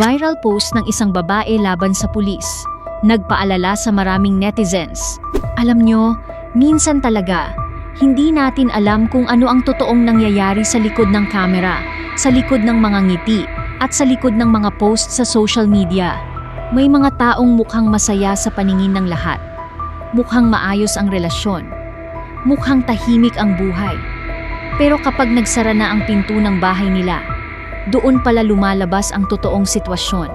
Viral post ng isang babae laban sa pulis. Nagpaalala sa maraming netizens. Alam nyo, minsan talaga, hindi natin alam kung ano ang totoong nangyayari sa likod ng kamera, sa likod ng mga ngiti, at sa likod ng mga post sa social media. May mga taong mukhang masaya sa paningin ng lahat. Mukhang maayos ang relasyon. Mukhang tahimik ang buhay. Pero kapag nagsara na ang pinto ng bahay nila, doon pala lumalabas ang totoong sitwasyon.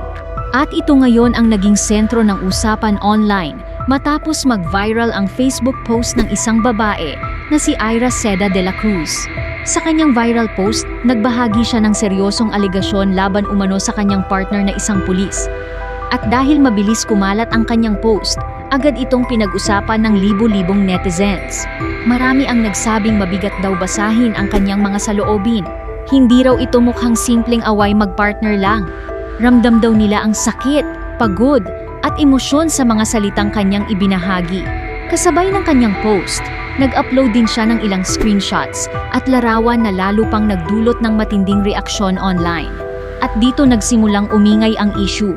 At ito ngayon ang naging sentro ng usapan online matapos mag-viral ang Facebook post ng isang babae na si Ira Seda de la Cruz. Sa kanyang viral post, nagbahagi siya ng seryosong aligasyon laban umano sa kanyang partner na isang pulis. At dahil mabilis kumalat ang kanyang post, agad itong pinag-usapan ng libo-libong netizens. Marami ang nagsabing mabigat daw basahin ang kanyang mga saloobin. Hindi raw ito mukhang simpleng away magpartner lang. Ramdam daw nila ang sakit, pagod, at emosyon sa mga salitang kanyang ibinahagi. Kasabay ng kanyang post, nag-upload din siya ng ilang screenshots at larawan na lalo pang nagdulot ng matinding reaksyon online. At dito nagsimulang umingay ang issue.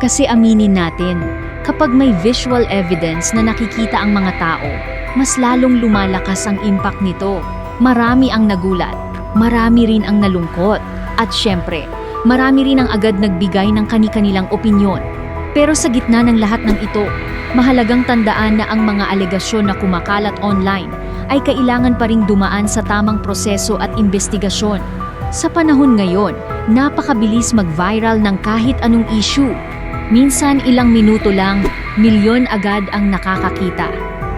Kasi aminin natin, kapag may visual evidence na nakikita ang mga tao, mas lalong lumalakas ang impact nito. Marami ang nagulat, marami rin ang nalungkot, at syempre, marami rin ang agad nagbigay ng kani-kanilang opinyon. Pero sa gitna ng lahat ng ito, mahalagang tandaan na ang mga alegasyon na kumakalat online ay kailangan pa ring dumaan sa tamang proseso at investigasyon. Sa panahon ngayon, napakabilis mag-viral ng kahit anong issue. Minsan ilang minuto lang, milyon agad ang nakakakita.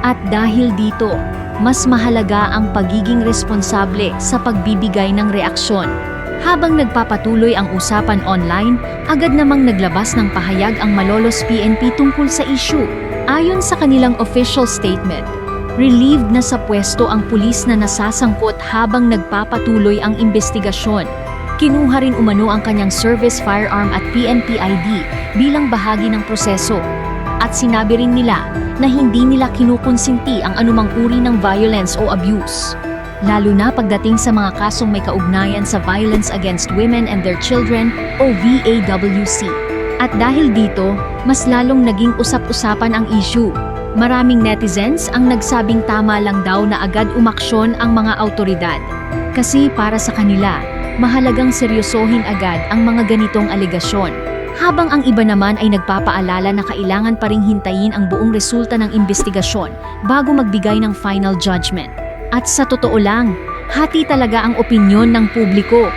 At dahil dito, mas mahalaga ang pagiging responsable sa pagbibigay ng reaksyon. Habang nagpapatuloy ang usapan online, agad namang naglabas ng pahayag ang Malolos PNP tungkol sa issue. Ayon sa kanilang official statement, relieved na sa pwesto ang pulis na nasasangkot habang nagpapatuloy ang investigasyon. Kinuha rin umano ang kanyang service firearm at PNP ID bilang bahagi ng proseso. At sinabi rin nila na hindi nila kinukonsinti ang anumang uri ng violence o abuse. Lalo na pagdating sa mga kasong may kaugnayan sa Violence Against Women and Their Children o VAWC. At dahil dito, mas lalong naging usap-usapan ang issue. Maraming netizens ang nagsabing tama lang daw na agad umaksyon ang mga awtoridad. Kasi para sa kanila, mahalagang seryosohin agad ang mga ganitong alegasyon. Habang ang iba naman ay nagpapaalala na kailangan pa ring hintayin ang buong resulta ng investigasyon bago magbigay ng final judgment. At sa totoo lang, hati talaga ang opinyon ng publiko.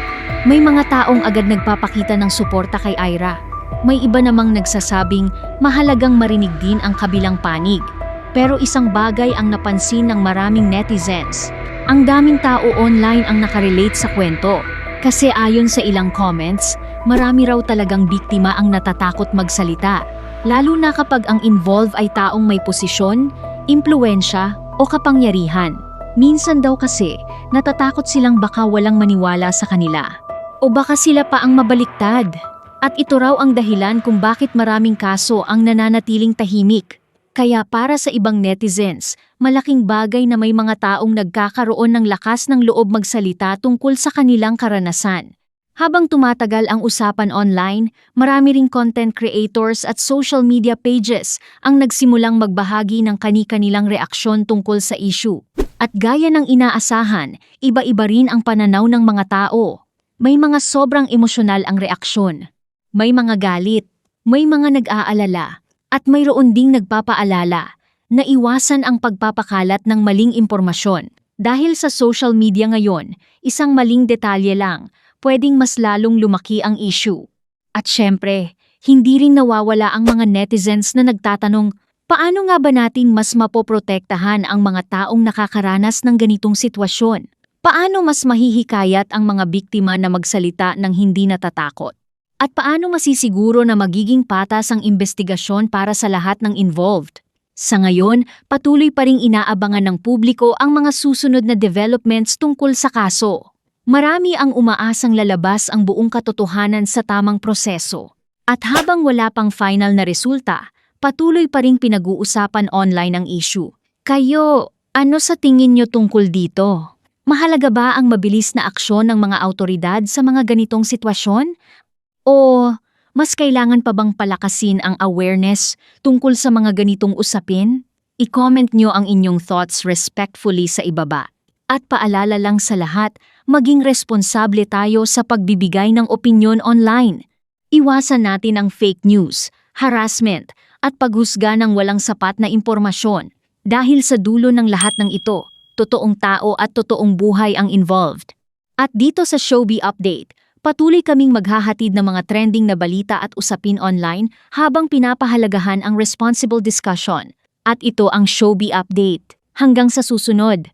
May mga taong agad nagpapakita ng suporta kay Ira. May iba namang nagsasabing mahalagang marinig din ang kabilang panig. Pero isang bagay ang napansin ng maraming netizens. Ang daming tao online ang nakarelate sa kwento. Kasi ayon sa ilang comments, marami raw talagang biktima ang natatakot magsalita. Lalo na kapag ang involved ay taong may posisyon, impluwensya o kapangyarihan. Minsan daw kasi, natatakot silang baka walang maniwala sa kanila. O baka sila pa ang mabaliktad. At ito raw ang dahilan kung bakit maraming kaso ang nananatiling tahimik. Kaya para sa ibang netizens, malaking bagay na may mga taong nagkakaroon ng lakas ng loob magsalita tungkol sa kanilang karanasan. Habang tumatagal ang usapan online, marami ring content creators at social media pages ang nagsimulang magbahagi ng kani-kanilang reaksyon tungkol sa issue. At gaya ng inaasahan, iba-iba rin ang pananaw ng mga tao. May mga sobrang emosyonal ang reaksyon. May mga galit, may mga nag-aalala, at mayroon ding nagpapaalala na iwasan ang pagpapakalat ng maling impormasyon. Dahil sa social media ngayon, isang maling detalye lang, pwedeng mas lalong lumaki ang issue. At syempre, hindi rin nawawala ang mga netizens na nagtatanong, paano nga ba natin mas mapoprotektahan ang mga taong nakakaranas ng ganitong sitwasyon? Paano mas mahihikayat ang mga biktima na magsalita ng hindi natatakot? At paano masisiguro na magiging patas ang investigasyon para sa lahat ng involved? Sa ngayon, patuloy pa ring inaabangan ng publiko ang mga susunod na developments tungkol sa kaso. Marami ang umaasang lalabas ang buong katotohanan sa tamang proseso. At habang wala pang final na resulta, patuloy pa ring pinag-uusapan online ang issue. Kayo, ano sa tingin nyo tungkol dito? Mahalaga ba ang mabilis na aksyon ng mga awtoridad sa mga ganitong sitwasyon? O Mas kailangan pa bang palakasin ang awareness tungkol sa mga ganitong usapin? I-comment nyo ang inyong thoughts respectfully sa ibaba. At paalala lang sa lahat, maging responsable tayo sa pagbibigay ng opinyon online. Iwasan natin ang fake news, harassment, at paghusga ng walang sapat na impormasyon. Dahil sa dulo ng lahat ng ito, totoong tao at totoong buhay ang involved. At dito sa Showbiz Update, patuloy kaming maghahatid ng mga trending na balita at usapin online habang pinapahalagahan ang responsible discussion. At ito ang Showbiz Update. Hanggang sa susunod.